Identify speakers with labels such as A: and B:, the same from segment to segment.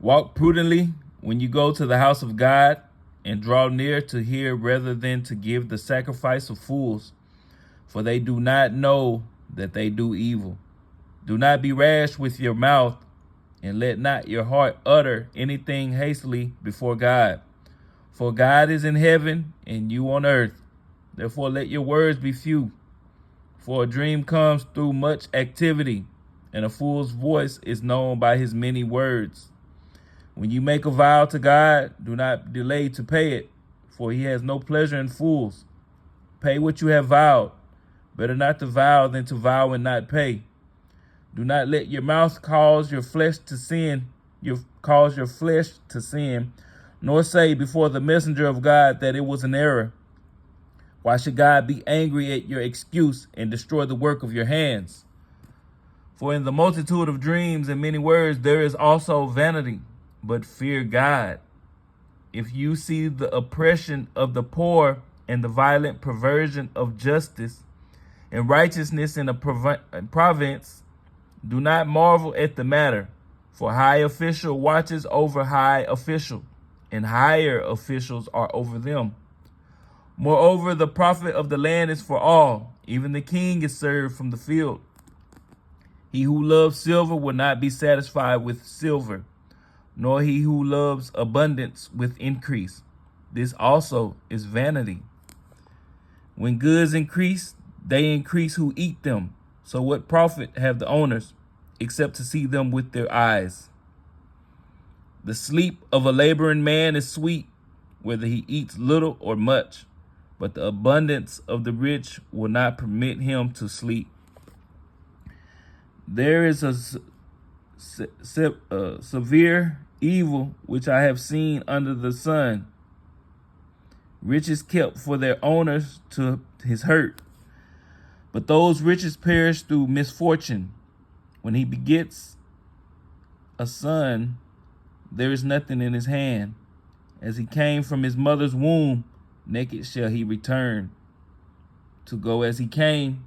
A: Walk prudently when you go to the house of God, and draw near to hear rather than to give the sacrifice of fools, for they do not know that they do evil. Do not be rash with your mouth, and let not your heart utter anything hastily before God. For God is in heaven, and you on earth. Therefore let your words be few. For a dream comes through much activity, and a fool's voice is known by his many words. When you make a vow to God, do not delay to pay it, for he has no pleasure in fools. Pay what you have vowed. Better not to vow than to vow and not pay. Do not let your mouth cause your flesh to sin, nor say before the messenger of God that it was an error. Why should God be angry at your excuse and destroy the work of your hands? For in the multitude of dreams and many words there is also vanity, but fear God. If you see the oppression of the poor and the violent perversion of justice and righteousness in a province, do not marvel at the matter, for high official watches over high official, and higher officials are over them. Moreover, the profit of the land is for all. Even the king is served from the field. He who loves silver will not be satisfied with silver, nor he who loves abundance with increase. This also is vanity. When goods increase, they increase who eat them. So what profit have the owners, except to see them with their eyes? The sleep of a laboring man is sweet, whether he eats little or much, but the abundance of the rich will not permit him to sleep. There is a severe evil which I have seen under the sun. Riches kept for their owners to his hurt, but those riches perish through misfortune. When he begets a son, there is nothing in his hand. As he came from his mother's womb, naked shall he return to go as he came,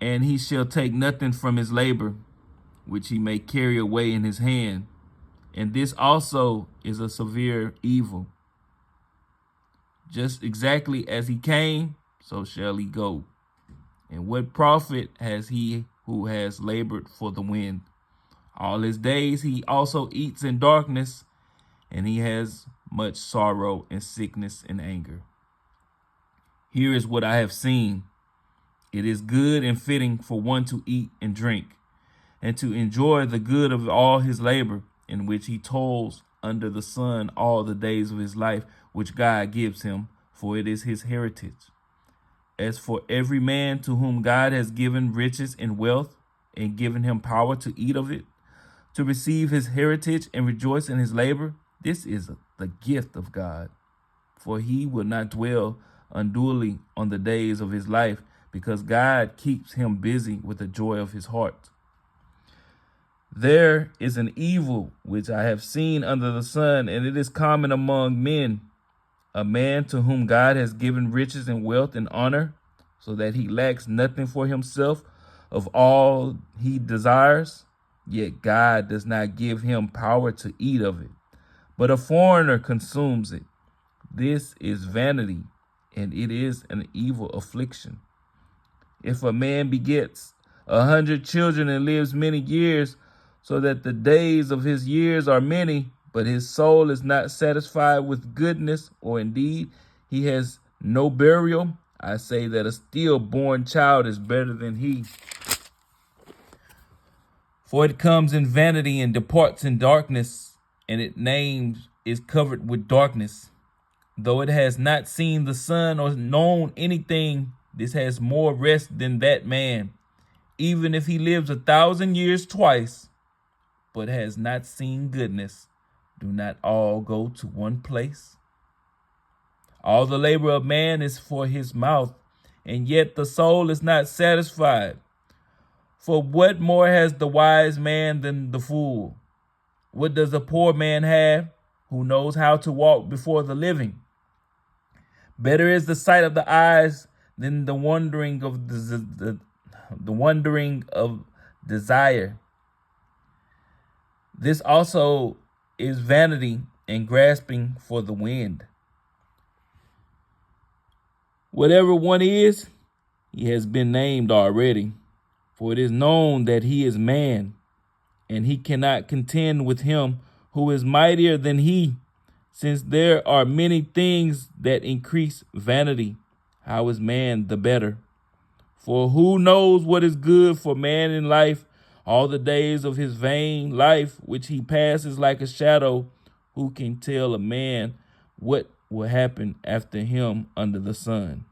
A: and he shall take nothing from his labor, which he may carry away in his hand. And this also is a severe evil. Just exactly as he came, so shall he go. And what profit has he who has labored for the wind? All his days he also eats in darkness, and he has much sorrow and sickness and anger. Here is what I have seen. It is good and fitting for one to eat and drink, and to enjoy the good of all his labor, in which he toils under the sun all the days of his life, which God gives him, for it is his heritage. As for every man to whom God has given riches and wealth, and given him power to eat of it, to receive his heritage and rejoice in his labor, this is the gift of God. For he will not dwell unduly on the days of his life, because God keeps him busy with the joy of his heart. There is an evil which I have seen under the sun, and it is common among men, a man to whom God has given riches and wealth and honor, so that he lacks nothing for himself of all he desires, yet God does not give him power to eat of it, but a foreigner consumes it. This is vanity, and it is an evil affliction. If a man begets 100 children and lives many years, so that the days of his years are many, but his soul is not satisfied with goodness, or indeed he has no burial, I say that a stillborn child is better than he. For it comes in vanity and departs in darkness, and its name is covered with darkness. Though it has not seen the sun or known anything, this has more rest than that man, even if he lives 1,000 years twice, but has not seen goodness. Do not all go to one place? All the labor of man is for his mouth, and yet the soul is not satisfied. For what more has the wise man than the fool? What does the poor man have, who knows how to walk before the living? Better is the sight of the eyes than the wandering of desire. This also is vanity and grasping for the wind. Whatever one is, he has been named already, for it is known that he is man, and he cannot contend with him who is mightier than he, since there are many things that increase vanity. How is man the better? For who knows what is good for man in life, all the days of his vain life, which he passes like a shadow? Who can tell a man what will happen after him under the sun?